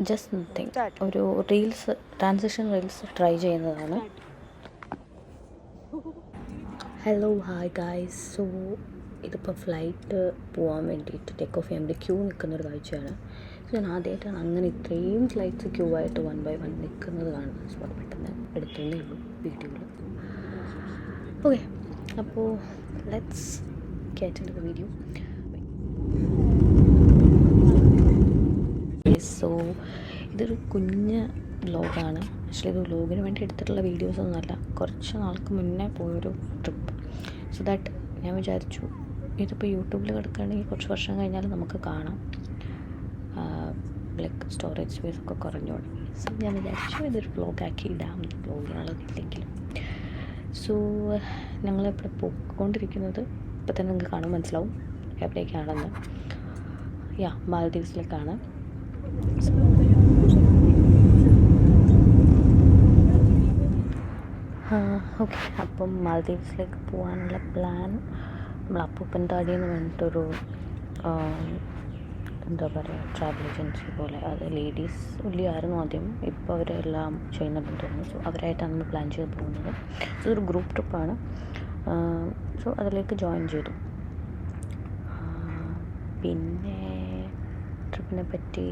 Just nothing ഒരു transition reels try ചെയ്യുന്നതാണ്. Hello hi guys. So ഇതിപ്പോൾ ഫ്ലൈറ്റ് പോകാൻ വേണ്ടിയിട്ട് ടേക്ക് ഓഫ് ചെയ്യാൻ വേണ്ടി ക്യൂ നിൽക്കുന്നൊരു കാഴ്ചയാണ്. സോ ഞാൻ ആദ്യമായിട്ടാണ് അങ്ങനെ ഇത്രയും ഫ്ലൈറ്റ്സ് ക്യൂ ആയിട്ട് 1 by 1 നിൽക്കുന്നത് കാണുന്നത്. സോ അത് പെട്ടെന്ന് എടുത്തേ ഉള്ളൂ വീഡിയോയിൽ. ഓക്കെ, അപ്പോൾ let's get into the video. So ഇതൊരു കുഞ്ഞ് വ്ലോഗാണ്. ആക്ച്വലി ഇത് വ്ലോഗിന് വേണ്ടി എടുത്തിട്ടുള്ള വീഡിയോസൊന്നുമല്ല. കുറച്ച് നാൾക്ക് മുന്നേ പോയൊരു ട്രിപ്പ്. സോ ദാറ്റ് ഞാൻ വിചാരിച്ചു ഇതിപ്പോൾ യൂട്യൂബിൽ കിടക്കുകയാണെങ്കിൽ കുറച്ച് വർഷം കഴിഞ്ഞാൽ നമുക്ക് കാണാം. ലൈക്ക് സ്റ്റോറേജ് സ്പേസ് ഒക്കെ കുറഞ്ഞു തുടങ്ങി. സോ ഞാൻ വിചാരിച്ചു ഇതൊരു വ്ലോഗാക്കി ഇടാം, വ്ലോഗിനുള്ളതില്ലെങ്കിലും. സോ ഞങ്ങളിവിടെ പോയിക്കൊണ്ടിരിക്കുന്നത് ഇപ്പോൾ തന്നെ നിങ്ങൾക്ക് കാണാൻ മനസ്സിലാവും എവിടേക്കാണെന്ന്. മാൽദീവ്സിലേക്കാണ്. ഓക്കെ, അപ്പം മാൽദീവ്സിലേക്ക് പോകാനുള്ള പ്ലാൻ നമ്മൾ അപ്പൂപ്പൻ താടിയെന്ന് പറഞ്ഞിട്ടൊരു എന്താ പറയുക ട്രാവൽ ഏജൻസി പോലെ, അത് ലേഡീസ് ആയിരുന്നു ആദ്യം, ഇപ്പോൾ അവരെല്ലാം ചെയ്യുന്നുണ്ടെന്ന് തോന്നുന്നു. സോ അവരായിട്ടാണ് നമ്മൾ പ്ലാൻ ചെയ്ത് പോകുന്നത്. സോ ഇതൊരു ഗ്രൂപ്പ് ട്രിപ്പാണ്. സോ അതിലേക്ക് ജോയിൻ ചെയ്തു. പിന്നെ ട്രിപ്പിനെ പറ്റി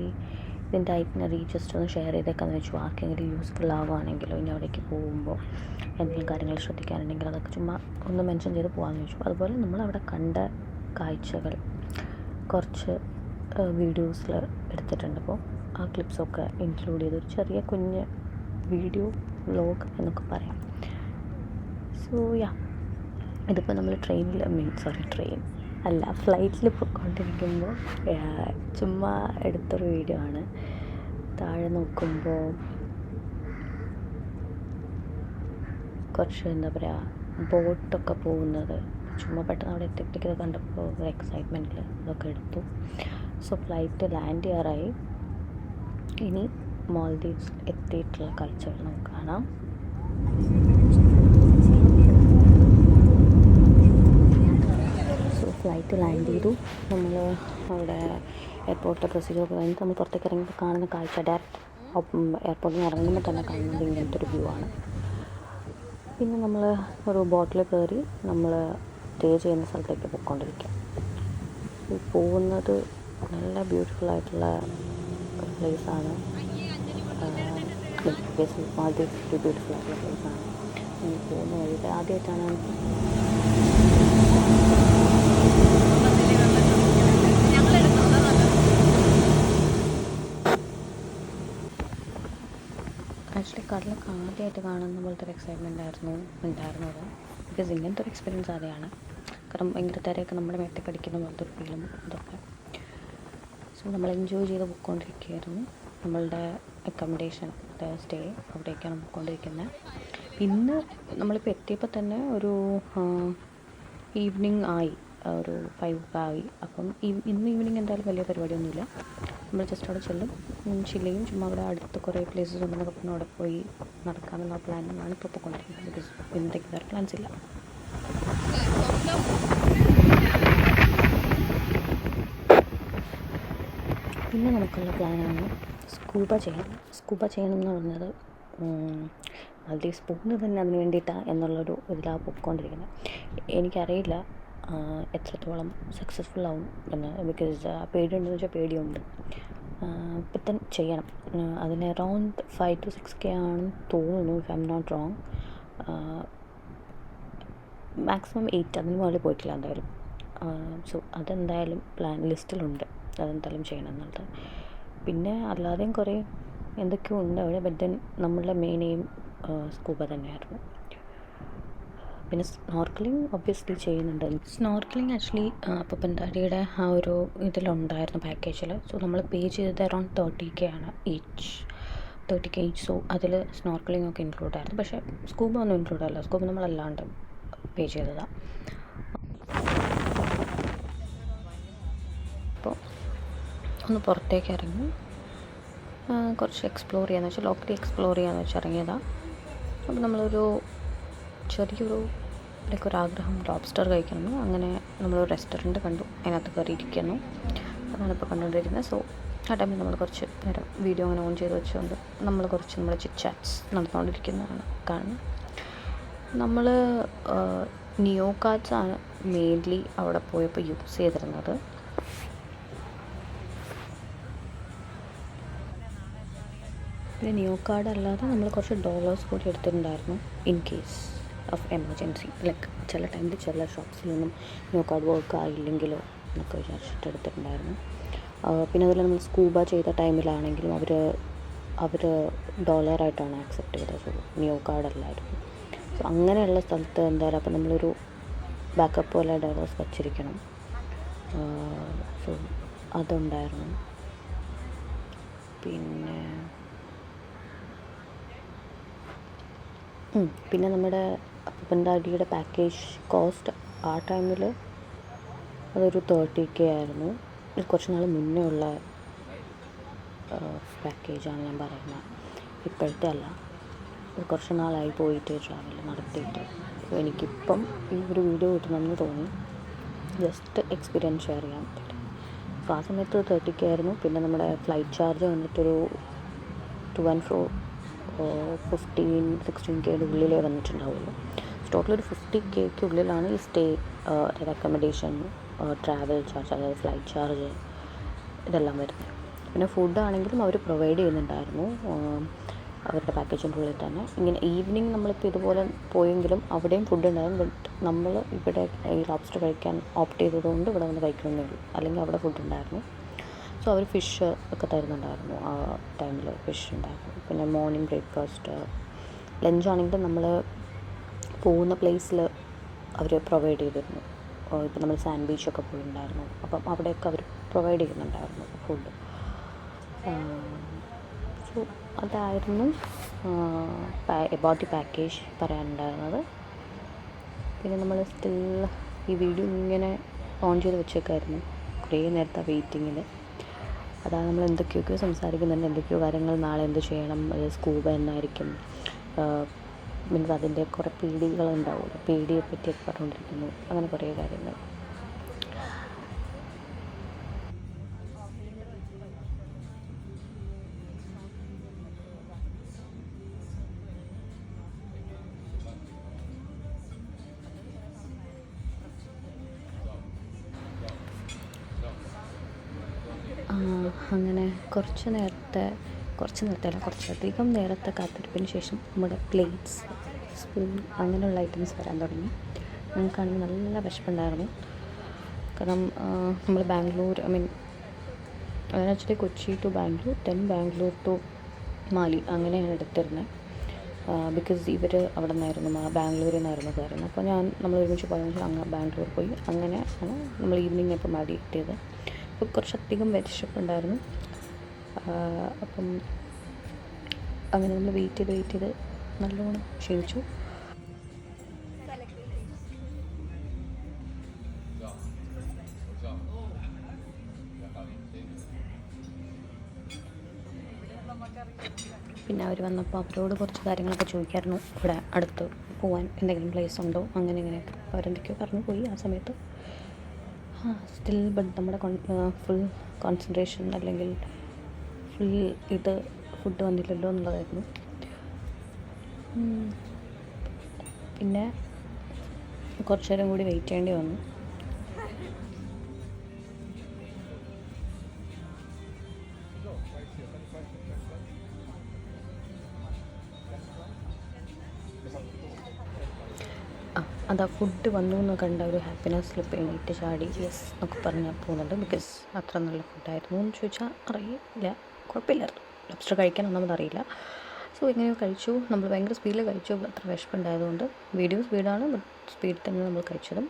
ഇതിൻ്റെ ഐറ്റിനറി ജസ്റ്റ് ഒന്ന് ഷെയർ ചെയ്തേക്കാന്ന് വെച്ചു. ആർക്കെങ്കിലും യൂസ്ഫുൾ ആവുകയാണെങ്കിലോ ഇനി അവിടേക്ക് പോകുമ്പോൾ എന്തെങ്കിലും കാര്യങ്ങൾ ശ്രദ്ധിക്കാനുണ്ടെങ്കിൽ അതൊക്കെ ചുമ്മാ ഒന്ന് മെൻഷൻ ചെയ്ത് പോകാമെന്ന് വെച്ചു. അതുപോലെ നമ്മളവിടെ കണ്ട കാഴ്ചകൾ കുറച്ച് വീഡിയോസിൽ എടുത്തിട്ടുണ്ട്. അപ്പോൾ ആ ക്ലിപ്സൊക്കെ ഇൻക്ലൂഡ് ചെയ്തൊരു ചെറിയ കുഞ്ഞ് വീഡിയോ വ്ലോഗ് എന്നൊക്കെ പറയാം. സോ ഇതിപ്പോൾ നമ്മൾ ഫ്ലൈറ്റിൽ പോയിക്കൊണ്ടിരിക്കുമ്പോൾ ചുമ്മാ എടുത്തൊരു വീഡിയോ ആണ്. താഴെ നോക്കുമ്പോൾ കുറച്ച് എന്താ പറയുക ബോട്ടൊക്കെ പോകുന്നത് ചുമ്മാ പെട്ടെന്ന് അവിടെ എത്തിക്കിട്ടത് കണ്ടപ്പോൾ ഒരു എക്സൈറ്റ്മെൻറ്റിൽ അതൊക്കെ എടുത്തു. സോ ഫ്ലൈറ്റ് ലാൻഡ് ചെയ്യാറായി. ഇനി മാൽദീവ്സ് എത്തിയിട്ടുള്ള കാഴ്ചകൾ നമുക്ക് കാണാം. ഫ്ലൈറ്റ് ലാൻഡ് ചെയ്തു. നമ്മൾ അവിടെ എയർപോർട്ടിലെ പ്രൊസീജിയറൊക്കെ കഴിഞ്ഞിട്ട് നമ്മൾ പുറത്തേക്ക് ഇറങ്ങിയപ്പോൾ കാണുന്ന കാഴ്ച ഡയറക്റ്റ് എയർപോർട്ടിൽ നിന്ന് ഇറങ്ങുമ്പോൾ തന്നെ കാണുന്നത് ഇങ്ങനത്തെ ഒരു വ്യൂ ആണ്. പിന്നെ നമ്മൾ ഒരു ബോട്ടിൽ കയറി നമ്മൾ സ്റ്റേ ചെയ്യുന്ന സ്ഥലത്തേക്ക് പോയിക്കൊണ്ടിരിക്കുക. പോകുന്നത് നല്ല ബ്യൂട്ടിഫുൾ ആയിട്ടുള്ള പ്ലേസാണ്. മാൽദീവ്സ് ഒരു ബ്യൂട്ടിഫുൾ ആയിട്ടുള്ള പ്ലേസാണ്. പോകുന്ന വഴിയിൽ ആദ്യമായിട്ടാണ് ആക്ച്വലി കടലൊക്കെ ആദ്യമായിട്ട് കാണുന്ന പോലത്തെ ഒരു എക്സൈറ്റ്മെൻ്റ് ഉണ്ടായിരുന്നത്. ബിക്കോസ് ഇങ്ങനത്തെ ഒരു എക്സ്പീരിയൻസ് ആദ്യമാണ്. കാരണം ഭയങ്കര തിരയൊക്കെ നമ്മുടെ മേത്തേക്ക് അടിക്കുന്ന പോലത്തെ ഒരു ഫീലും ഇതൊക്കെ. സോ നമ്മൾ എൻജോയ് ചെയ്ത് പോയിക്കൊണ്ടിരിക്കുകയായിരുന്നു. നമ്മളുടെ അക്കോമഡേഷൻ സ്റ്റേ അവിടേക്കാണ് പോയിക്കൊണ്ടിരിക്കുന്നത്. ഇന്ന് നമ്മളിപ്പോൾ എത്തിയപ്പോൾ തന്നെ ഒരു ഈവനിങ് ആയി, ഒരു 5 ആയി. അപ്പം ഇന്ന് ഈവനിങ് എന്തായാലും വലിയ പരിപാടിയൊന്നുമില്ല. നമ്മൾ ജസ്റ്റ് അവിടെ ചെല്ലും, ചില്ലയും ചുമ്മാ അവിടെ അടുത്ത് കുറേ പ്ലേസസ് ഉണ്ടെന്നൊക്കെ പറഞ്ഞാൽ അവിടെ പോയി നടക്കാമെന്നുള്ള പ്ലാനിലാണ് ഇപ്പോൾ പോയിക്കൊണ്ടിരിക്കുന്നത്. ബിക്കോസ് ഇന്നത്തേക്ക് വേറെ പ്ലാൻസ് ഇല്ല. പിന്നെ നമുക്കുള്ള പ്ലാനാണ് സ്കൂബ ചെയ്യണം എന്ന് പറഞ്ഞത്. മാൽദീവ്സ് പോകുന്നത് തന്നെ അതിന് വേണ്ടിയിട്ടാണ് എന്നുള്ളൊരു ഇതിലാണ് പോയിക്കൊണ്ടിരിക്കുന്നത്. എനിക്കറിയില്ല എത്രത്തോളം സക്സസ്ഫുൾ ആവും എന്ന്. ബിക്കോസ് പേടിയുണ്ടെന്ന് വെച്ചാൽ പേടിയുണ്ട്. ഇപ്പം തന്നെ ചെയ്യണം. അതിന് അറൗണ്ട് 5 to 6K ആണെന്ന് തോന്നുന്നു, if I am not wrong. Maximum 8, അതിന് മുകളിൽ പോയിട്ടില്ല എന്തായാലും. സോ അതെന്തായാലും പ്ലാൻ ലിസ്റ്റിലുണ്ട്, അതെന്തായാലും ചെയ്യണം എന്നുള്ളത്. പിന്നെ അല്ലാതെയും കുറേ എന്തൊക്കെയോ ഉണ്ട് അവിടെ. ബട്ട് ദെൻ നമ്മളുടെ മെയിൻ എയിം സ്കൂബ തന്നെയായിരുന്നു. പിന്നെ സ്നോർക്കലിംഗ് ഒബ്വിയസ്ലി ചെയ്യുന്നുണ്ട്. സ്നോർക്കലിംഗ് ആക്ച്വലി അപ്പൂപ്പൻ താടിയുടെ ആ ഒരു ഇതിലുണ്ടായിരുന്നു പാക്കേജിൽ. സോ നമ്മൾ പേ ചെയ്തത് അറൗണ്ട് 30K ആണ് ഈച്ച്. സോ അതിൽ സ്നോർക്കലിംഗ് ഒക്കെ ഇൻക്ലൂഡ് ആയിരുന്നു. പക്ഷേ സ്കൂബ ഒന്നും ഇൻക്ലൂഡ് അല്ല. സ്കൂബ നമ്മളല്ലാണ്ട് പേ ചെയ്തതാണ്. അപ്പോൾ ഒന്ന് പുറത്തേക്ക് ഇറങ്ങി കുറച്ച് എക്സ്പ്ലോർ ചെയ്യാന്ന് വെച്ചാൽ ലോക്കലി എക്സ്പ്ലോർ ചെയ്യാന്ന് വെച്ച് ഇറങ്ങിയതാണ്. അപ്പോൾ നമ്മളൊരു ചെറിയൊരു ആഗ്രഹം ലോബ്സ്റ്റർ കഴിക്കണം. അങ്ങനെ നമ്മളൊരു റെസ്റ്റോറൻറ്റ് കണ്ടു, അതിനകത്ത് കയറിയിരിക്കുന്നു. അതാണ് ഇപ്പോൾ കണ്ടുകൊണ്ടിരിക്കുന്നത്. സോ ആ ടൈമിൽ നമ്മൾ കുറച്ച് നേരം വീഡിയോ അങ്ങനെ ഓൺ ചെയ്ത് വെച്ചുകൊണ്ട് നമ്മൾ ചിറ്റ് ചാറ്റ്സ് നടന്നുകൊണ്ടിരിക്കുന്നതാണ് കാണുന്നത്. നമ്മൾ നിയോ കാർഡ്സ് ആണ് മെയിൻലി അവിടെ പോയപ്പോൾ യൂസ് ചെയ്തിരുന്നത്. പിന്നെ നിയോ കാർഡ് അല്ലാതെ നമ്മൾ കുറച്ച് ഡോളേഴ്സ് കൂടി എടുത്തിട്ടുണ്ടായിരുന്നു in case of emergency. Like ചില ടൈമിൽ ചില ഷോപ്സിലൊന്നും നിയോ കാർഡ് വർക്ക് ആയില്ലെങ്കിലോ എന്നൊക്കെ വിചാരിച്ചിട്ട് എടുത്തിട്ടുണ്ടായിരുന്നു. പിന്നെ അതുപോലെ നമ്മൾ സ്കൂബ ചെയ്ത ടൈമിലാണെങ്കിലും അവർ ഡോളറായിട്ടാണ് ആക്സെപ്റ്റ് ചെയ്തത്. സോ നിയോ കാർഡ് അല്ലായിരുന്നു. സോ അങ്ങനെയുള്ള സ്ഥലത്ത് എന്തായാലും അപ്പം നമ്മളൊരു ബാക്കപ്പ് പോലെ ഡോളേഴ്സ് വച്ചിരിക്കണം. സോ അതുണ്ടായിരുന്നു. പിന്നെ നമ്മുടെ അപ്പൻ്റെ പാക്കേജ് കോസ്റ്റ് ആ ടൈമിൽ അതൊരു 30K ആയിരുന്നു. ഇത് കുറച്ച് നാൾ മുന്നേ ഉള്ള പാക്കേജാണ് ഞാൻ പറയുന്നത്, ഇപ്പോഴത്തെ അല്ല. കുറച്ച് നാളായി പോയിട്ട് ട്രാവൽ നടത്തിയിട്ട്. അപ്പോൾ എനിക്കിപ്പം ഈ ഒരു വീഡിയോ കിട്ടണമെന്ന് തോന്നി, ജസ്റ്റ് എക്സ്പീരിയൻസ് ഷെയർ ചെയ്യാൻ പറ്റില്ല. അപ്പോൾ ആ സമയത്ത് 30K ആയിരുന്നു. പിന്നെ നമ്മുടെ ഫ്ലൈറ്റ് ചാർജ് വന്നിട്ടൊരു 15-16K ഉള്ളിലേ വന്നിട്ടുണ്ടാവുള്ളൂ. ടോട്ടൽ ഒരു 50K ഉള്ളിലാണ് ഈ സ്റ്റേ, അക്കോമഡേഷൻ, ട്രാവൽ ചാർജ്, അതായത് ഫ്ലൈറ്റ് ചാർജ് ഇതെല്ലാം വരുന്നത്. പിന്നെ ഫുഡാണെങ്കിലും അവർ പ്രൊവൈഡ് ചെയ്യുന്നുണ്ടായിരുന്നു അവരുടെ പാക്കേജിൻ്റെ ഉള്ളിൽ തന്നെ. ഇങ്ങനെ ഈവനിങ് നമ്മളിപ്പോൾ ഇതുപോലെ പോയെങ്കിലും അവിടെയും ഫുഡ് ഉണ്ടായിരുന്നു. ബട്ട് നമ്മൾ ഇവിടെ ഈ ലോബ്സ്റ്റർ കഴിക്കാൻ ഓപ്റ്റ് ചെയ്തതുകൊണ്ട് ഇവിടെ വന്ന് കഴിക്കണമെന്നേ ഉള്ളൂ, അല്ലെങ്കിൽ അവിടെ ഫുഡ് ഉണ്ടായിരുന്നു. സോ അവർ ഫിഷ് ഒക്കെ തരുന്നുണ്ടായിരുന്നു. ആ ടൈമിൽ ഫിഷ് ഉണ്ടായിരുന്നു. പിന്നെ മോർണിംഗ് ബ്രേക്ക്ഫാസ്റ്റ്, ലഞ്ചാണെങ്കിലും നമ്മൾ പോകുന്ന പ്ലേസിൽ അവർ പ്രൊവൈഡ് ചെയ്തിരുന്നു. ഇപ്പോൾ നമ്മൾ സാൻഡ് ബീച്ചൊക്കെ പോയിട്ടുണ്ടായിരുന്നു. അപ്പം അവിടെയൊക്കെ അവർ പ്രൊവൈഡ് ചെയ്യുന്നുണ്ടായിരുന്നു ഫുഡ്. സോ അതായിരുന്നു എബൌട്ട് ദി പാക്കേജ് പറയാനുണ്ടായിരുന്നത്. പിന്നെ നമ്മൾ സ്റ്റിൽ ഈ വീഡിയോ ഇങ്ങനെ ഓൺ ചെയ്ത് വെച്ചേക്കായിരുന്നു കുറേ നേരത്തെ വെയിറ്റിങ്ങിൽ. അതാണ് നമ്മൾ എന്തൊക്കെയൊക്കെയോ സംസാരിക്കുന്നുണ്ട്, എന്തൊക്കെയോ കാര്യങ്ങൾ നാളെ എന്ത് ചെയ്യണം, സ്കൂബ എന്നായിരിക്കും, മീൻസ് അതിൻ്റെ കുറേ പേടികളുണ്ടാവുമല്ലോ, പേടിയെ പറ്റിയൊക്കെ പറഞ്ഞുകൊണ്ടിരിക്കുന്നു. അങ്ങനെ കുറേ കാര്യങ്ങൾ. അങ്ങനെ കുറച്ചധികം നേരത്തെ കാത്തിരിപ്പിന് ശേഷം നമ്മുടെ പ്ലേറ്റ്സ്, സ്പൂൺ അങ്ങനെയുള്ള ഐറ്റംസ് വരാൻ തുടങ്ങി. ഞങ്ങൾക്കാണെങ്കിൽ നല്ല വിശപ്പുണ്ടായിരുന്നു. കാരണം നമ്മൾ Bangalore, actually Kochi to Bangalore, then Bangalore to Male അങ്ങനെയാണ് എടുത്തിരുന്നത്. ബിക്കോസ് ഇവർ അവിടെ നിന്നായിരുന്നു, ബാംഗ്ലൂരിൽ നിന്നായിരുന്നു കയറുന്നത്. അപ്പോൾ നമ്മൾ ഒരുമിച്ച് പോയെന്ന് വെച്ചാൽ ബാംഗ്ലൂർ പോയി. അങ്ങനെ ആണ് നമ്മൾ ഈവനിങ് ഇപ്പോൾ മാലി എത്തിയത്. അപ്പോൾ കുറച്ചധികം വിശപ്പുണ്ടായിരുന്നു. അപ്പം അങ്ങനെ നമ്മൾ വെയിറ്റ് ചെയ്ത് നല്ലോണം ക്ഷീണിച്ചു. പിന്നെ അവർ വന്നപ്പോൾ അവരോട് കുറച്ച് കാര്യങ്ങളൊക്കെ ചോദിക്കായിരുന്നു, ഇവിടെ അടുത്ത് പോകാൻ എന്തെങ്കിലും പ്ലേസ് ഉണ്ടോ, അങ്ങനെ ഇങ്ങനെയൊക്കെ അവരെന്തൊക്കെയോ പറഞ്ഞു പോയി ആ സമയത്ത്. സ്റ്റിൽ ബട്ട് നമ്മുടെ ഫുൾ കോൺസെൻട്രേഷൻ അല്ലെങ്കിൽ ഫുൾ ഇത് ഫുഡ് വന്നില്ലല്ലോ എന്നുള്ളതായിരുന്നു. പിന്നെ കുറച്ച് നേരം കൂടി വെയിറ്റ് ചെയ്യേണ്ടി വന്നു. അതാ ഫുഡ് വന്നു എന്ന് കണ്ട ഒരു ഹാപ്പിനെസ്സിൽ എണീറ്റ് ചാടി യെസ് എന്നൊക്കെ പറഞ്ഞാൽ പോകുന്നുണ്ട്. ബിക്കോസ് അത്ര നല്ല ഫുഡായിരുന്നു എന്ന് ചോദിച്ചാൽ അറിയില്ല, കുഴപ്പമില്ലായിരുന്നു. ലോബ്സ്റ്റർ കഴിക്കാൻ ഒന്നാമത് അറിയില്ല. സോ എങ്ങനെയോ കഴിച്ചു. നമ്മൾ ഭയങ്കര സ്പീഡിൽ കഴിച്ചു, അത്ര വിശപ്പുണ്ടായതുകൊണ്ട്. സ്പീഡാണ്, ബട്ട് സ്പീഡിൽ തന്നെ നമ്മൾ കഴിച്ചതും.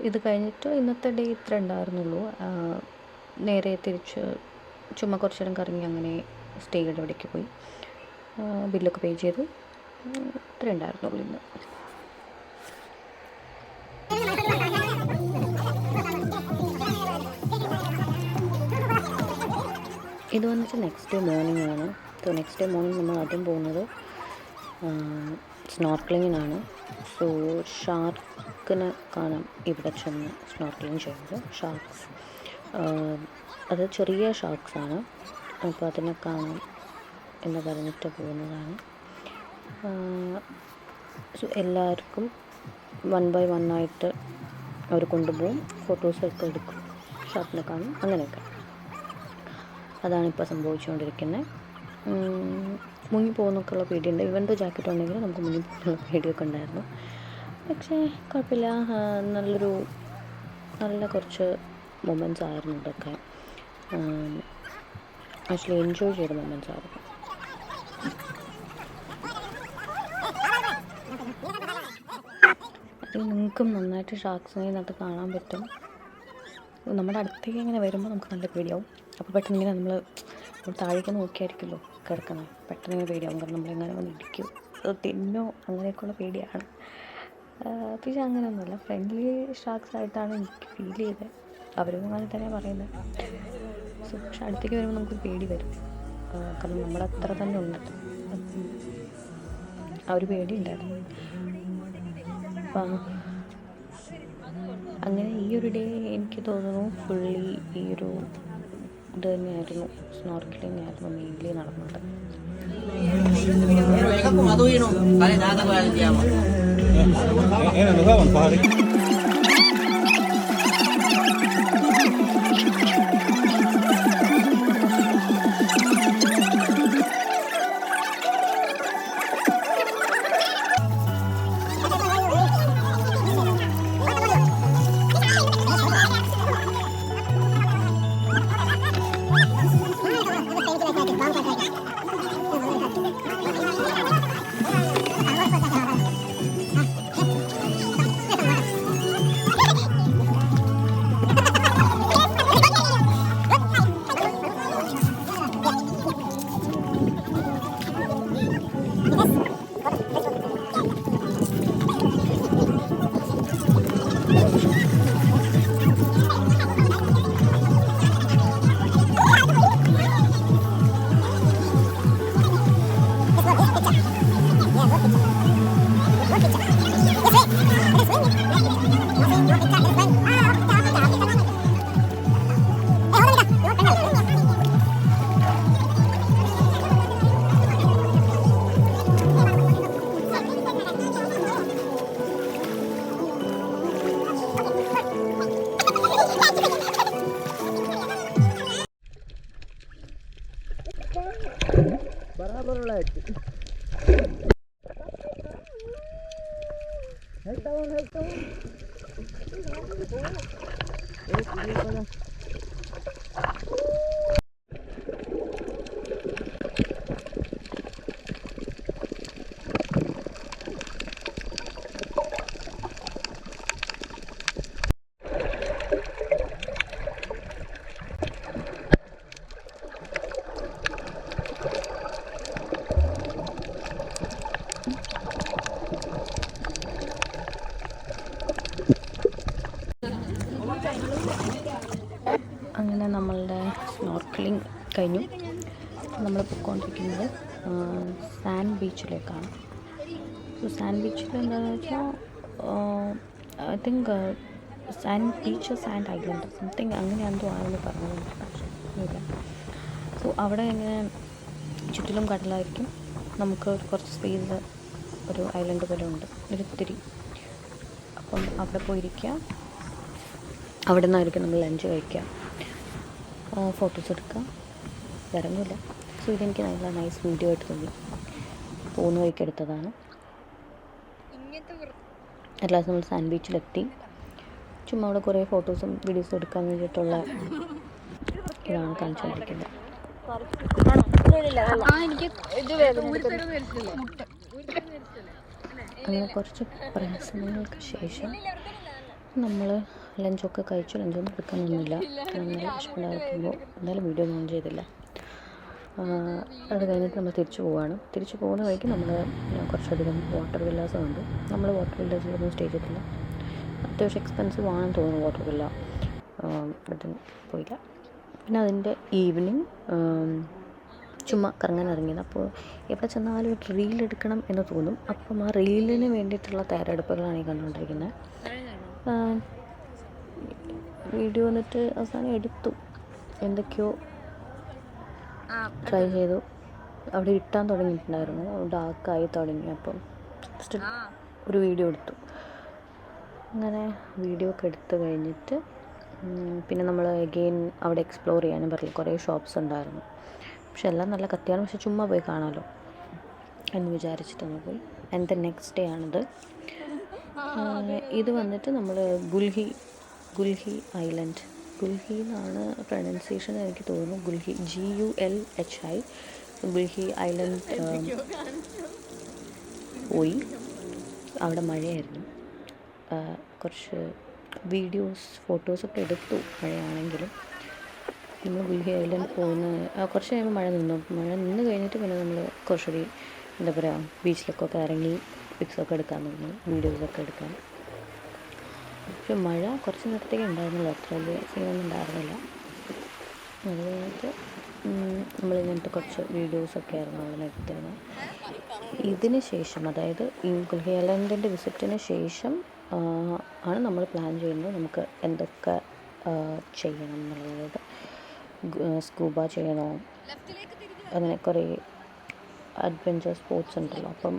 ഇത് കഴിഞ്ഞിട്ട് ഇന്നത്തെ ഡേ ഇത്ര ഉണ്ടായിരുന്നുള്ളൂ. നേരെ തിരിച്ച് ചുമ്മാ കുറച്ച് നേരം കറങ്ങി അങ്ങനെ സ്റ്റേയുടെ അവിടേക്ക് പോയി ബില്ലൊക്കെ പേ ചെയ്തു. ഇത്ര ഉണ്ടായിരുന്നുള്ളൂ ഇന്ന്. ഇത് വന്നിട്ട് നെക്സ്റ്റ് ഡേ മോർണിംഗ് ആണ്. സോ നെക്സ്റ്റ് ഡേ മോർണിംഗ് നമ്മൾ ആദ്യം പോകുന്നത് സ്നോർക്കലിങ്ങിനാണ്. സോ ഷാർക്കിനെ കാണാം ഇവിടെ ചെന്ന് സ്നോർക്കലിങ് ചെയ്യുന്നത്. ഷാർക്സ് അത് ചെറിയ ഷാർക്സാണ്. അപ്പോൾ അതിനെ കാണാം എന്ന് പറഞ്ഞിട്ട് പോകുന്നതാണ്. സോ എല്ലാവർക്കും 1 by 1 ആയിട്ട് അവർ കൊണ്ടുപോകും, ഫോട്ടോസൊക്കെ എടുക്കും, ഷാർക്കിനെ കാണും, അങ്ങനെയൊക്കെ. അതാണിപ്പോൾ സംഭവിച്ചുകൊണ്ടിരിക്കുന്നത്. മുങ്ങിപ്പോകുന്നൊക്കെയുള്ള പേടിയുണ്ട്. ഇവൻ്റെ ജാക്കറ്റ് ഉണ്ടെങ്കിൽ നമുക്ക് മുങ്ങിപ്പോകുന്നുള്ള പേടിയൊക്കെ ഉണ്ടായിരുന്നു. പക്ഷേ കുഴപ്പമില്ല, നല്ല കുറച്ച് മൊമെൻറ്റ്സ് ആയിരുന്നു ഇതൊക്കെ. ആക്ച്വലി എൻജോയ് ചെയ്ത മൊമെൻറ്റ്സ് ആയിരുന്നു. അത് നിങ്ങൾക്കും നന്നായിട്ട് ഷാർക്സിനെ നട്ട് കാണാൻ പറ്റും. നമ്മുടെ അടുത്തേക്ക് ഇങ്ങനെ വരുമ്പോൾ നമുക്ക് നല്ല പേടിയാവും. അപ്പോൾ പെട്ടെന്ന് ഇങ്ങനെ നമ്മൾ താഴേക്ക് നോക്കിയായിരിക്കുമല്ലോ കിടക്കണം, പെട്ടെന്ന് ഇങ്ങനെ പേടിയാവും. കാരണം നമ്മളെങ്ങനെ വന്ന് ഇടിക്കും, അത് തിന്നോ, അങ്ങനെയൊക്കെയുള്ള പേടിയാണ്. പക്ഷെ അങ്ങനെയൊന്നുമില്ല, ഫ്രണ്ട്ലി ഷാർക്സ് ആയിട്ടാണ് എനിക്ക് ഫീൽ ചെയ്തത്. അവരും അങ്ങനെ തന്നെ പറയുന്നത്. സോ പക്ഷെ അടുത്തേക്ക് വരുമ്പോൾ നമുക്കൊരു പേടി വരും, കാരണം നമ്മളത്ര തന്നെ ഉണ്ട്. ആ ഒരു പേടി ഉണ്ടായിരുന്നു. അപ്പം അങ്ങനെ ഈ ഒരു ഡേ എനിക്ക് തോന്നുന്നു ഫുള്ളി ഈ ഒരു ഇത് തന്നെയായിരുന്നു, സ്നോർക്കലിംഗ് ആയിരുന്നു മെയിൻലി നടന്നത്. അങ്ങനെ നമ്മളുടെ സ്നോർക്കലിംഗ് കഴിഞ്ഞു. നമ്മൾ പോയിക്കൊണ്ടിരിക്കുന്നത് സാൻഡ് ബീച്ചിലേക്കാണ്. സോ സാൻഡ് ബീച്ചിൽ എന്താണെന്ന് വെച്ചാൽ I think sand beach, sand island something അങ്ങനെ എന്തോ ആണെന്ന് പറഞ്ഞില്ല. സോ അവിടെ ഇങ്ങനെ ചുറ്റിലും കടലായിരിക്കും, നമുക്ക് കുറച്ച് സ്പേസ്, ഒരു ഐലൻഡ് പോലെ ഉണ്ട്, ഒരിത്തിരി. അപ്പം അവിടെ പോയിരിക്കുക, അവിടെ നിന്നായിരിക്കും നമ്മൾ ലഞ്ച് കഴിക്കുക, ഫോട്ടോസ് എടുക്കുക, ഇറങ്ങില്ല. സോ ഇതെനിക്ക് നല്ല നൈസ് വീഡിയോ ആയിട്ട് തോന്നി, പോകുന്ന വഴിക്ക് എടുത്തതാണ്. അറ്റ്ലാസ്റ്റ് നമ്മൾ സാൻഡ് ബീച്ചിലെത്തി. ചുമ്മാ അവിടെ കുറേ ഫോട്ടോസും വീഡിയോസും എടുക്കാൻ വേണ്ടിയിട്ടുള്ള ഇതാണ് കാണിച്ചുകൊണ്ടിരിക്കുന്നത്. അങ്ങനെ കുറച്ച് പ്രയാസങ്ങൾക്ക് ശേഷം നമ്മൾ ലഞ്ചൊക്കെ കഴിച്ചു. ലഞ്ചൊന്നും എടുക്കാനൊന്നുമില്ല, നമ്മൾ വിശപ്പുണ്ടായിരിക്കുമ്പോൾ എന്തായാലും വീഡിയോ ഒന്നും ചെയ്തില്ല. അത് കഴിഞ്ഞിട്ട് നമ്മൾ തിരിച്ചു പോവുകയാണ്. തിരിച്ചു പോകുന്ന വഴിക്ക് നമ്മൾ കുറച്ചധികം വാട്ടർ വില്ലാസ് ഉണ്ട്. നമ്മൾ വാട്ടർ വില്ലാസിലൊന്നും സ്റ്റേ ചെയ്തില്ല, അത്യാവശ്യം എക്സ്പെൻസീവ് ആണെന്ന് തോന്നുന്നു വാട്ടർ വില്ല, അതിന് പോയില്ല. പിന്നെ അതിൻ്റെ ഈവനിങ് ചുമ്മാ കറങ്ങാൻ ഇറങ്ങിയത്. അപ്പോൾ എവിടെ ചെന്നാലും ഒരു റീൽ എടുക്കണം എന്ന് തോന്നും. അപ്പം ആ റീലിന് വേണ്ടിയിട്ടുള്ള തയ്യാറെടുപ്പുകളാണ് ഈ കണ്ടുകൊണ്ടിരിക്കുന്നത്. വീഡിയോ വന്നിട്ട് അവസാനം എടുത്തു, എന്തൊക്കെയോ ട്രൈ ചെയ്തു. അവിടെ ഇട്ടാൻ തുടങ്ങിയിട്ടുണ്ടായിരുന്നു, ഡാർക്കായി തുടങ്ങി. അപ്പം ജസ്റ്റ് ഒരു വീഡിയോ എടുത്തു. അങ്ങനെ വീഡിയോ ഒക്കെ എടുത്ത് കഴിഞ്ഞിട്ട് പിന്നെ നമ്മൾ എഗെയിൻ അവിടെ എക്സ്പ്ലോർ ചെയ്യാനും പറഞ്ഞില്ല, കുറേ ഷോപ്സ് ഉണ്ടായിരുന്നു. പക്ഷെ എല്ലാം നല്ല കത്തിയാണ്, പക്ഷെ ചുമ്മാ പോയി കാണാമല്ലോ എന്ന് വിചാരിച്ചിട്ടൊന്ന് പോയി. ആൻഡ് ദ നെക്സ്റ്റ് ഡേ ആണിത്. ഇത് വന്നിട്ട് നമ്മൾ ഗുൽഹി ഐലൻഡ്, ഗുൽഹി എന്നാണ് പ്രൊനൗൺസിയേഷൻ എനിക്ക് തോന്നുന്നു, ഗുൽഹി GULHI, ഗുൽഹി ഐലൻഡ് പോയി. അവിടെ മഴയായിരുന്നു. കുറച്ച് വീഡിയോസ് ഫോട്ടോസൊക്കെ എടുത്തു മഴയാണെങ്കിലും. നമ്മൾ ഗുൽഹി ഐലൻഡ് പോകുന്ന കുറച്ച് കഴിയുമ്പോൾ മഴ നിന്ന് കഴിഞ്ഞിട്ട് പിന്നെ നമ്മൾ കുറച്ചുകൂടി എന്താ പറയുക, ബീച്ചിലൊക്കെ ഇറങ്ങി പിക്സൊക്കെ എടുക്കാൻ തോന്നി, വീഡിയോസൊക്കെ എടുക്കാൻ. പക്ഷെ മഴ കുറച്ച് നേരത്തേക്ക് ഉണ്ടായിരുന്നില്ല, അത്ര വലിയ സീനൊന്നും ഉണ്ടായിരുന്നില്ല. അത് കഴിഞ്ഞിട്ട് നമ്മളിങ്ങനത്തെ കുറച്ച് വീഡിയോസൊക്കെ ആയിരുന്നു അവിടെ എടുത്തത്. ഇതിന് ശേഷം, അതായത് ഈ ഗുൽഹി ഐലൻഡിൻ്റെ വിസിറ്റിന് ശേഷം ആണ് നമ്മൾ പ്ലാൻ ചെയ്യുന്നത് നമുക്ക് എന്തൊക്കെ ചെയ്യണം എന്നുള്ളത്. സ്കൂബ ചെയ്യണോ, അങ്ങനെ കുറേ അഡ്വഞ്ചർ സ്പോർട്സ് ഉണ്ടല്ലോ. അപ്പം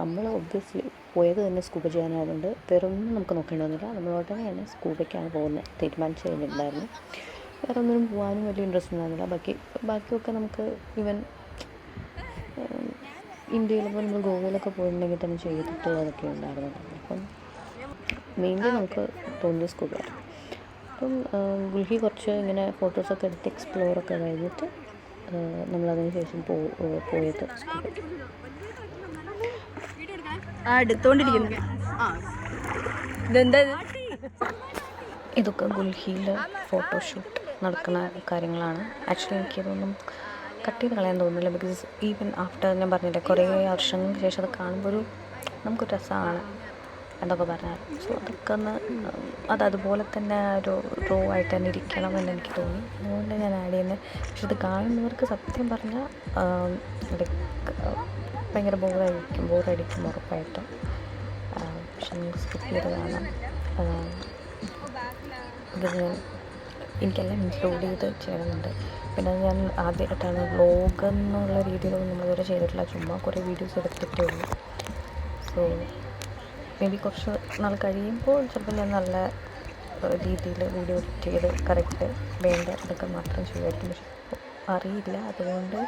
നമ്മൾ ഒബ്വിയസ്ലി പോയത് തന്നെ സ്കൂബ ചെയ്യാനായതുകൊണ്ട് വേറെ ഒന്നും നമുക്ക് നോക്കേണ്ടതൊന്നുമില്ല. നമ്മൾ ഉടനെ തന്നെ സ്കൂബയ്ക്കാണ് പോകുന്നത് തീരുമാനിച്ച് കഴിഞ്ഞിട്ടുണ്ടായിരുന്നു. വേറെ ഒന്നിനും പോകാനും വലിയ ഇൻട്രസ്റ്റ് ഉണ്ടായിരുന്നില്ല. ബാക്കിയൊക്കെ നമുക്ക് ഈവൻ ഇന്ത്യയിലിപ്പോൾ നമ്മൾ ഗോവയിലൊക്കെ പോയിട്ടുണ്ടെങ്കിൽ തന്നെ ചെയ്തിട്ടുള്ളതൊക്കെ ഉണ്ടായിരുന്നു. അപ്പം മെയിൻലി നമുക്ക് തോന്നിയ സ്കൂബയായിരുന്നു. അപ്പം ഗുൽഹി കുറച്ച് ഇങ്ങനെ ഫോട്ടോസൊക്കെ എടുത്ത് എക്സ്പ്ലോറൊക്കെ കഴിഞ്ഞിട്ട് നമ്മളതിന് ശേഷം പോയത് സ്കൂബയ്ക്ക്. ഇതൊക്കെ ഗുൽഹിയിൽ ഫോട്ടോഷൂട്ട് നടക്കുന്ന കാര്യങ്ങളാണ്. ആക്ച്വലി എനിക്കിതൊന്നും കട്ട് ചെയ്ത് കളയാൻ തോന്നുന്നില്ല, ബിക്കോസ് ഈവൻ ആഫ്റ്റർ ഞാൻ പറഞ്ഞില്ലേ കുറേ വർഷങ്ങൾക്ക് ശേഷം അത് കാണുമ്പോൾ നമുക്കൊരു രസമാണ് എന്നൊക്കെ പറഞ്ഞാൽ. സോ അതൊക്കെ ഒന്ന് അതുപോലെ തന്നെ ഒരു റോ ആയിട്ട് തന്നെ ഇരിക്കണം എന്ന് എനിക്ക് തോന്നി, അതുകൊണ്ട് ഞാൻ ആഡ് ചെയ്യുന്നത്. പക്ഷെ ഇത് കാണുന്നവർക്ക് സത്യം പറഞ്ഞാൽ ഭയങ്കര ബോറടിക്കും ഉറപ്പായിട്ടും. പക്ഷെ നമുക്ക് സ്കിപ്പ് ചെയ്ത് കാണാം. എനിക്കെല്ലാം ഇൻക്ലൂഡ് ചെയ്ത് ചെയ്യണമെന്നുണ്ട്. പിന്നെ ഞാൻ ആദ്യമായിട്ടാണ് വ്ലോഗ് എന്നുള്ള രീതിയിലൊന്നും നമ്മളിതുവരെ ചെയ്തിട്ടില്ല, ചുമ്മാ കുറേ വീഡിയോസ് എടുത്തിട്ടേ ഉള്ളൂ. സോ മേ ബി കുറച്ച് നാൾ കഴിയുമ്പോൾ ചിലപ്പോൾ ഞാൻ നല്ല രീതിയിൽ വീഡിയോ എഡിറ്റ് ചെയ്ത് കറക്റ്റ് വേണ്ട ഇതൊക്കെ മാത്രം ചെയ്യുമായിരിക്കും. പക്ഷെ അറിയില്ല, അതുകൊണ്ട്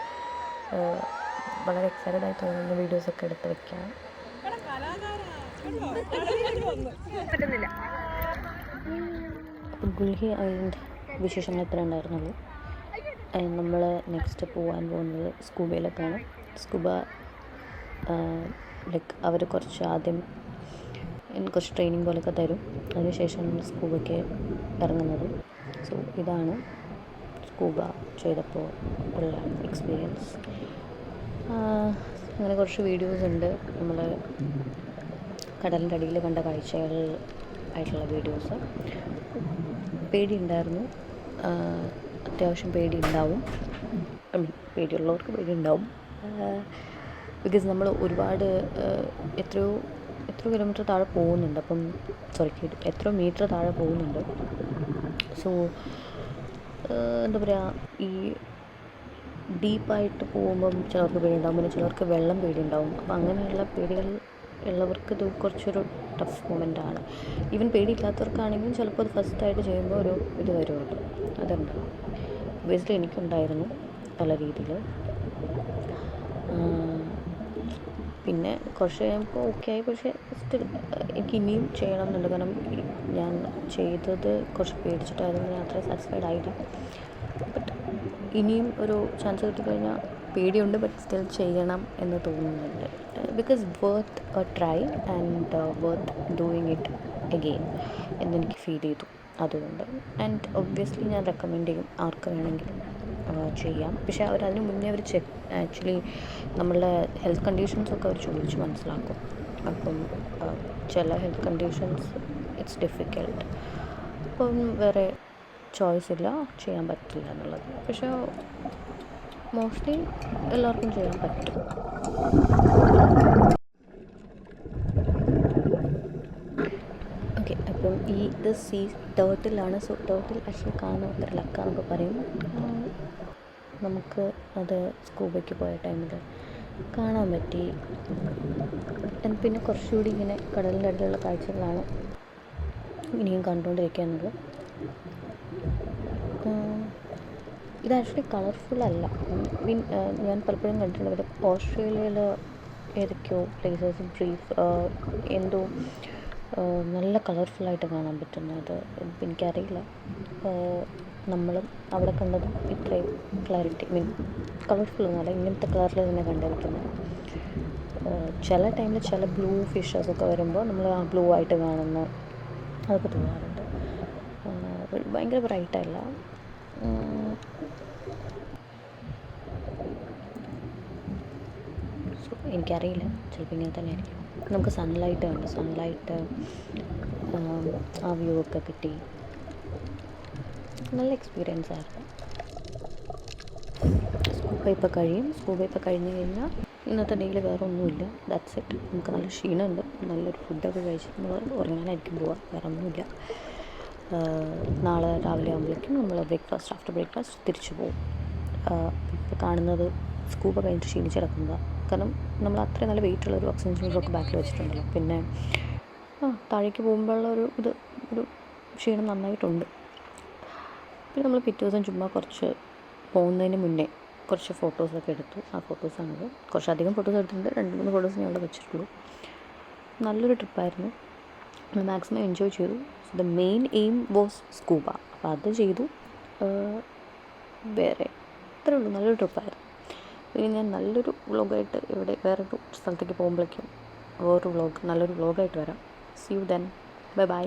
വളരെ എക്സൈറ്റഡ് ആയി തോന്നുന്ന വീഡിയോസൊക്കെ എടുത്ത് വയ്ക്കാം. ഗുൽഹി ഐലൻഡ് വിശേഷങ്ങൾ ഇത്ര ഉണ്ടായിരുന്നുള്ളൂ. നമ്മൾ നെക്സ്റ്റ് പോകാൻ പോകുന്നത് സ്കൂബയിലേക്കാണ്. സ്കൂബ ലൈക്ക് അവർ കുറച്ച് ആദ്യം കുറച്ച് ട്രെയിനിങ് പോലെയൊക്കെ തരും, അതിനുശേഷം സ്കൂബയ്ക്ക് ഇറങ്ങുന്നത്. സോ ഇതാണ് സ്കൂബ ചെയ്തപ്പോൾ ഉള്ള എക്സ്പീരിയൻസ്. അങ്ങനെ കുറച്ച് വീഡിയോസ് ഉണ്ട്, നമ്മൾ കടലിൻ്റെ അടിയിൽ കണ്ട കാഴ്ചകൾ ആയിട്ടുള്ള വീഡിയോസ്. പേടിയുണ്ടായിരുന്നു, അത്യാവശ്യം പേടിയുണ്ടാവും. പേടിയുള്ളവർക്ക് പേടിയുണ്ടാവും. ബിക്കോസ് നമ്മൾ ഒരുപാട് എത്രയോ കിലോമീറ്റർ താഴെ പോകുന്നുണ്ട്. അപ്പം എത്രയോ മീറ്റർ താഴെ പോകുന്നുണ്ട്. സോ എന്താ പറയുക, ഈ ഡീപ്പായിട്ട് പോകുമ്പം ചിലർക്ക് പേടിയുണ്ടാവും, പിന്നെ ചിലർക്ക് വെള്ളം പേടിയുണ്ടാവും. അപ്പം അങ്ങനെയുള്ള പേടികൾ ഉള്ളവർക്ക് ഇത് കുറച്ചൊരു ടഫ് മൊമെൻ്റാണ്. ഈവൻ പേടിയില്ലാത്തവർക്കാണെങ്കിലും ചിലപ്പോൾ അത് ഫസ്റ്റായിട്ട് ചെയ്യുമ്പോൾ ഒരു ഇത് വരുമല്ലോ, അതുണ്ടാവും. ബേസിക്കലി എനിക്കുണ്ടായിരുന്നു പല രീതിയിൽ. പിന്നെ കുറച്ച് കഴിയുമ്പോൾ ഓക്കെ ആയി. പക്ഷേ സ്റ്റിൽ എനിക്ക് ഇനിയും ചെയ്യണം എന്നുണ്ട്. കാരണം ഞാൻ ചെയ്തത് കുറച്ച് പേടിച്ചിട്ടായതുകൊണ്ട് ഞാൻ അത്രയും സാറ്റിസ്ഫൈഡ് ആയില്ല. ബട്ട് ഇനിയും ഒരു ചാൻസ് കിട്ടിക്കഴിഞ്ഞാൽ പേടിയുണ്ട്, ബട്ട് സ്റ്റിൽ ചെയ്യണം എന്ന് തോന്നുന്നുണ്ട്. Because worth A try and worth doing it again എന്നെനിക്ക് ഫീൽ ചെയ്തു. അതുകൊണ്ട് ആൻഡ് ഒബ്വിയസ്ലി ഞാൻ റെക്കമെൻഡ് ചെയ്യും ആർക്ക് വേണമെങ്കിലും ചെയ്യാം. പക്ഷേ അതിന് മുന്നേ അവർ ആക്ച്വലി നമ്മളുടെ ഹെൽത്ത് കണ്ടീഷൻസൊക്കെ അവർ ചോദിച്ച് മനസ്സിലാക്കും. അപ്പം ചില ഹെൽത്ത് കണ്ടീഷൻസ് ഇറ്റ്സ് ഡിഫിക്കൽട്ട്, അപ്പം വേറെ ചോയ്സ് ഇല്ല, ചെയ്യാൻ പറ്റില്ല എന്നുള്ളത്. പക്ഷേ മോസ്റ്റ്ലി എല്ലാവർക്കും ചെയ്യാൻ പറ്റും. ഓക്കെ, അപ്പോൾ അപ്പം ഇത് സീ ടേർട്ടിലാണ്. സോ ടേർട്ടിൽ ആക്ച്വലി കാണാൻ ഭയങ്കര ലക്കാന്നൊക്കെ പറയും. നമുക്ക് അത് സ്കൂബയ്ക്ക് പോയ ടൈമിൽ കാണാൻ പറ്റി. പിന്നെ കുറച്ചുകൂടി ഇങ്ങനെ കടലിൻ്റെ അടുത്തുള്ള കാഴ്ചകളാണ് ഇനിയും കണ്ടുകൊണ്ടിരിക്കുന്നത്. ഇത് ആക്ച്വലി കളർഫുള്ളല്ല. ഞാൻ പലപ്പോഴും കണ്ടിട്ടുണ്ട് ഓസ്ട്രേലിയയിൽ ഏതൊക്കെയോ പ്ലേസസ് എന്തോ നല്ല കളർഫുള്ളായിട്ട് കാണാൻ പറ്റുന്നത്. എനിക്കറിയില്ല, നമ്മളും അവിടെ കണ്ടതും ഇത്രയും ക്ലാരിറ്റി കളർഫുള്ളൊന്നുമല്ല, ഇങ്ങനത്തെ കളറിൽ തന്നെ കണ്ടിരിക്കുന്നത്. ചില ടൈമിൽ ചില ബ്ലൂ ഫിഷസൊക്കെ വരുമ്പോൾ നമ്മൾ ആ ബ്ലൂ ആയിട്ട് കാണുന്ന അതൊക്കെ തോന്നാറുണ്ട്. ഭയങ്കര ബ്രൈറ്റല്ല. സോ എനിക്കറിയില്ല, ചിലപ്പോൾ ഇങ്ങനെ തന്നെ ആയിരിക്കും. നമുക്ക് സൺലൈറ്റ് ആ വ്യൂ ഒക്കെ കിട്ടി. നല്ല എക്സ്പീരിയൻസ് ആയിരുന്നു. സ്കൂബ ഇപ്പോൾ കഴിഞ്ഞ് കഴിഞ്ഞാൽ ഇന്നത്തെ ഡേയിൽ വേറെ ഒന്നുമില്ല. That's it. നമുക്ക് നല്ല ക്ഷീണമുണ്ട്. നല്ലൊരു ഫുഡൊക്കെ കഴിച്ച് നമ്മൾ ഉറങ്ങാനായിരിക്കും പോവുക, വേറെ ഒന്നുമില്ല. നാളെ രാവിലെ ആകുമ്പോഴേക്കും നമ്മൾ ആഫ്റ്റർ ബ്രേക്ക്ഫാസ്റ്റ് തിരിച്ചു പോകും. ഇപ്പോൾ കാണുന്നത് സ്കൂബ കഴിഞ്ഞിട്ട് ക്ഷീണിച്ചിടക്കുന്നതാണ്. കാരണം നമ്മൾ അത്രയും നല്ല വെയിറ്റുള്ളൊരു ഓക്സിജൻ സിലിണ്ടറൊക്കെ ബാക്കിൽ വെച്ചിട്ടുണ്ടല്ലോ. പിന്നെ താഴേക്ക് പോകുമ്പോഴുള്ള ഒരു ക്ഷീണം നന്നായിട്ടുണ്ട്. പിന്നെ നമ്മൾ പിറ്റേ ദിവസം ചുമ്മാ കുറച്ച് പോകുന്നതിന് മുന്നേ കുറച്ച് ഫോട്ടോസൊക്കെ എടുത്തു. ആ ഫോട്ടോസാണത്. കുറച്ചധികം ഫോട്ടോസ് എടുത്തിട്ടുണ്ട്. 2-3 ഫോട്ടോസ് ഞാൻ അവിടെ വെച്ചിട്ടുള്ളൂ. നല്ലൊരു ട്രിപ്പായിരുന്നു. നമ്മൾ മാക്സിമം എൻജോയ് ചെയ്തു. The main aim was scuba. അപ്പോൾ അത് ചെയ്തു. വേറെ ഇത്രേ ഉള്ളൂ. നല്ലൊരു ട്രിപ്പായിരുന്നു. ഇനി ഞാൻ നല്ലൊരു വ്ളോഗായിട്ട് വേറൊരു സ്ഥലത്തേക്ക് പോകുമ്പോഴേക്കും നല്ലൊരു വ്ളോഗായിട്ട് വരാം. See you then. Bye by.